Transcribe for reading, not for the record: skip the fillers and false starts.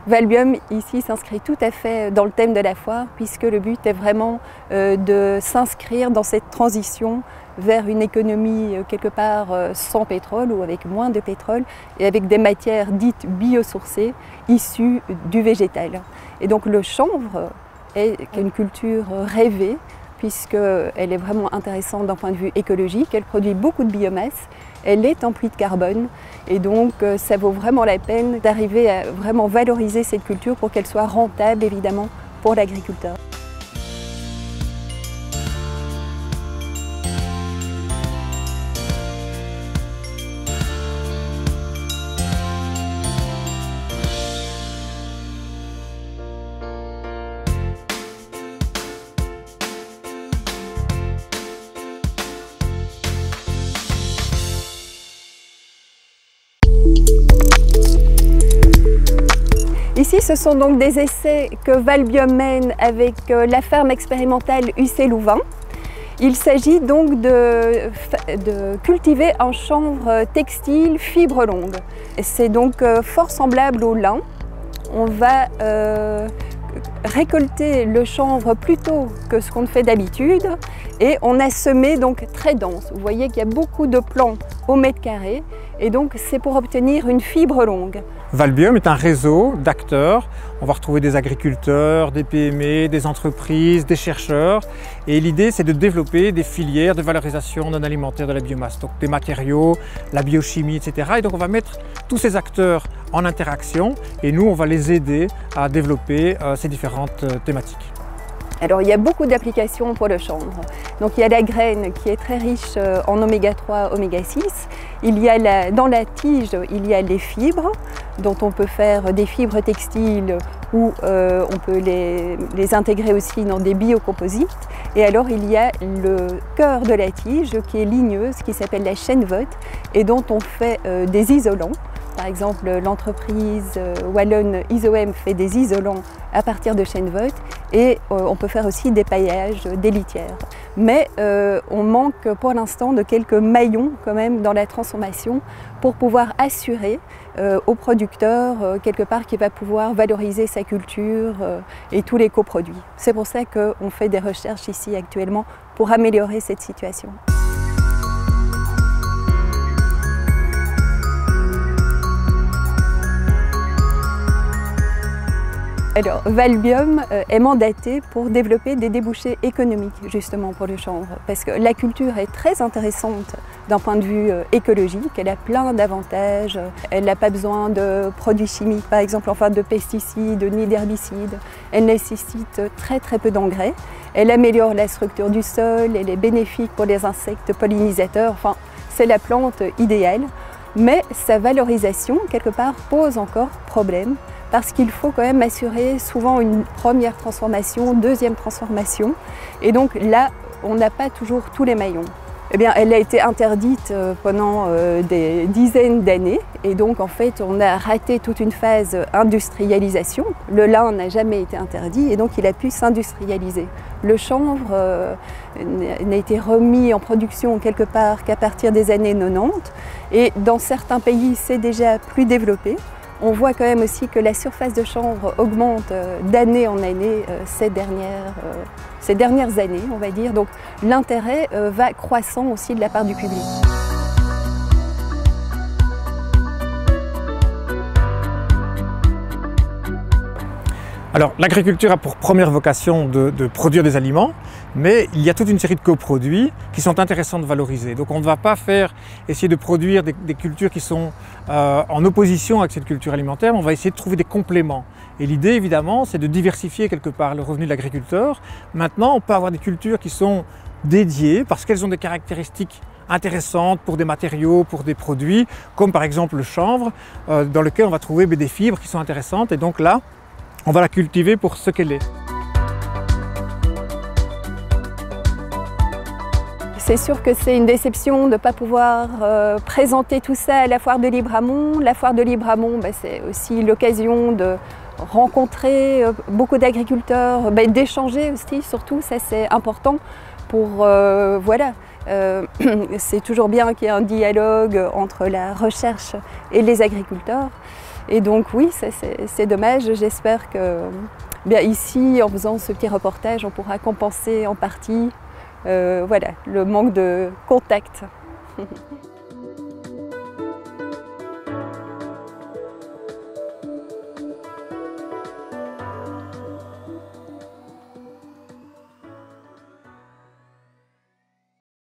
Valbium ici s'inscrit tout à fait dans le thème de la foire puisque le but est vraiment de s'inscrire dans cette transition vers une économie quelque part sans pétrole ou avec moins de pétrole et avec des matières dites biosourcées issues du végétal. Et donc le chanvre est une culture rêvée puisqu'elle est vraiment intéressante d'un point de vue écologique, elle produit beaucoup de biomasse, elle est en puits de carbone et donc ça vaut vraiment la peine d'arriver à vraiment valoriser cette culture pour qu'elle soit rentable évidemment pour l'agriculteur. Ici, ce sont donc des essais que Valbium mène avec la ferme expérimentale UC Louvain. Il s'agit donc de cultiver un chanvre textile fibre longue. C'est donc fort semblable au lin. On va récolter le chanvre plus tôt que ce qu'on fait d'habitude et on a semé donc très dense. Vous voyez qu'il y a beaucoup de plants au mètre carré et donc c'est pour obtenir une fibre longue. Valbium est un réseau d'acteurs. On va retrouver des agriculteurs, des PME, des entreprises, des chercheurs. Et l'idée, c'est de développer des filières de valorisation non alimentaire de la biomasse. Donc des matériaux, la biochimie, etc. Et donc on va mettre tous ces acteurs en interaction et nous, on va les aider à développer ces différentes thématiques. Alors il y a beaucoup d'applications pour le chanvre. Donc il y a la graine qui est très riche en oméga 3, oméga 6. Il y a dans la tige, il y a les fibres, dont on peut faire des fibres textiles ou on peut les intégrer aussi dans des biocomposites. Et alors il y a le cœur de la tige qui est ligneuse, qui s'appelle la chènevotte et dont on fait des isolants. Par exemple, l'entreprise wallonne Isoem fait des isolants à partir de chènevotte et on peut faire aussi des paillages, des litières. Mais on manque pour l'instant de quelques maillons quand même dans la transformation pour pouvoir assurer au producteur quelque part qui va pouvoir valoriser sa culture et tous les coproduits. C'est pour ça qu'on fait des recherches ici actuellement pour améliorer cette situation. Alors, Valbium est mandaté pour développer des débouchés économiques justement pour le chanvre parce que la culture est très intéressante d'un point de vue écologique, elle a plein d'avantages, elle n'a pas besoin de produits chimiques par exemple, enfin de pesticides ni d'herbicides, elle nécessite très peu d'engrais, elle améliore la structure du sol, elle est bénéfique pour les insectes pollinisateurs, enfin c'est la plante idéale, mais sa valorisation quelque part pose encore problème. Parce qu'il faut quand même assurer souvent une première transformation, deuxième transformation. Et donc là, on n'a pas toujours tous les maillons. Eh bien, elle a été interdite pendant des dizaines d'années. Et donc, en fait, on a raté toute une phase industrialisation. Le lin n'a jamais été interdit et donc il a pu s'industrialiser. Le chanvre n'a été remis en production quelque part qu'à partir des années 90. Et dans certains pays, c'est déjà plus développé. On voit quand même aussi que la surface de chanvre augmente d'année en année ces dernières années, on va dire. Donc l'intérêt va croissant aussi de la part du public. Alors l'agriculture a pour première vocation de produire des aliments, mais il y a toute une série de coproduits qui sont intéressants de valoriser. Donc on ne va pas essayer de produire des cultures qui sont en opposition avec cette culture alimentaire, mais on va essayer de trouver des compléments. Et l'idée évidemment c'est de diversifier quelque part le revenu de l'agriculteur. Maintenant on peut avoir des cultures qui sont dédiées parce qu'elles ont des caractéristiques intéressantes pour des matériaux, pour des produits, comme par exemple le chanvre, dans lequel on va trouver des fibres qui sont intéressantes et donc là, on va la cultiver pour ce qu'elle est. C'est sûr que c'est une déception de ne pas pouvoir présenter tout ça à la foire de Libramont. La foire de Libramont, c'est aussi l'occasion de rencontrer beaucoup d'agriculteurs, d'échanger aussi, surtout, ça c'est important pour, voilà. C'est toujours bien qu'il y ait un dialogue entre la recherche et les agriculteurs. Et donc oui, c'est dommage. J'espère que bien, ici, en faisant ce petit reportage, on pourra compenser en partie voilà, le manque de contact.